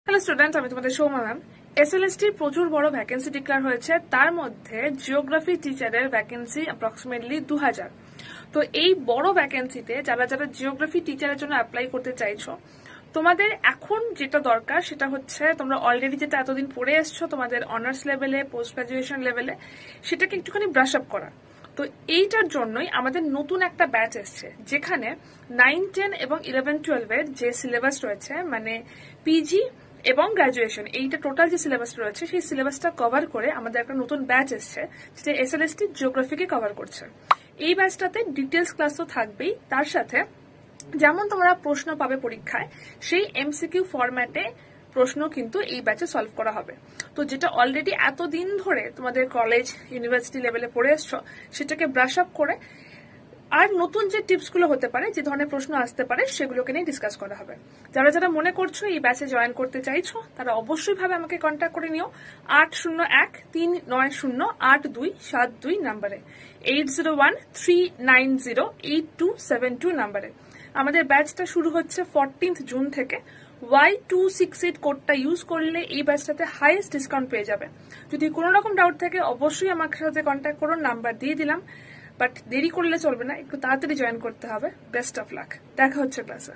Hello student, আমি তোমাদের Soumya ma'am. এসএলএসটির প্রচুর বড় ভ্যাকেন্সি ডিক্লেয়ার হয়েছে, তার মধ্যে জিওগ্রাফি টিচারের ভ্যাকেন্সি অ্যাপ্রক্সিমেটলি 2000। তো এই বড় ভ্যাকেন্সিতে যারা যারা জিওগ্রাফি টিচারের জন্য অ্যাপ্লাই করতে চাইছো, তোমাদের এখন যেটা দরকার সেটা হচ্ছে তোমরা অলরেডি যেটা এতদিন পড়ে এসছো তোমাদের অনার্স লেভেলে, পোস্ট গ্রাজুয়েশন লেভেলে, সেটাকে একটুখানি ব্রাশ আপ করা। তো এইটার জন্যই আমাদের নতুন একটা ব্যাচ এসছে, যেখানে 9, 10 এবং 11, 12 এর যে সিলেবাস রয়েছে, মানে পিজি এবং গ্রাজুয়েশন, এইটা টোটাল যে সিলেবাস রয়েছে সেই সিলেবাসটা কভার করে আমাদের একটা নতুন ব্যাচ এসছে, যেটা এসএলএসটি জিওগ্রাফিকে কভার করছে। এই ব্যাচটাতে ডিটেলস ক্লাস তো থাকবেই, তার সাথে যেমন তোমরা প্রশ্ন পাবে পরীক্ষায়, সেই এমসিকিউ ফরম্যাটে প্রশ্ন কিন্তু এই ব্যাচে সলভ করা হবে। তো যেটা অলরেডি এতদিন ধরে তোমাদের কলেজ ইউনিভার্সিটি লেভেলে পড়ে এসছো, সেটাকে ব্রাশ আপ করে আর নতুন যে টিপসগুলো হতে পারে, যে ধরনের প্রশ্ন আসতে পারে, সেগুলোকে নিয়ে ডিসকাস করা হবে। যারা যারা মনে করছো এই ব্যাচে জয়েন করতে চাইছো, তারা অবশ্যই ভাবে আমাকে কন্ট্যাক্ট করে নিও 8013908272 নাম্বারে, 8013908272 নাম্বারে। আমাদের ব্যাচটা শুরু হচ্ছে 14 জুন থেকে। Y268 কোডটা ইউজ করলে এই ব্যাচটাতে হাইয়েস্ট ডিসকাউন্ট পেয়ে যাবে। যদি কোনো রকম ডাউট থাকে অবশ্যই আমার সাথে কন্ট্যাক্ট করো, নাম্বার দিয়ে দিলাম। বাট দেরি করলে চলবে না, একটু তাড়াতাড়ি জয়েন করতে হবে। বেস্ট অফ লাক, দেখা হচ্ছে ক্লাসে।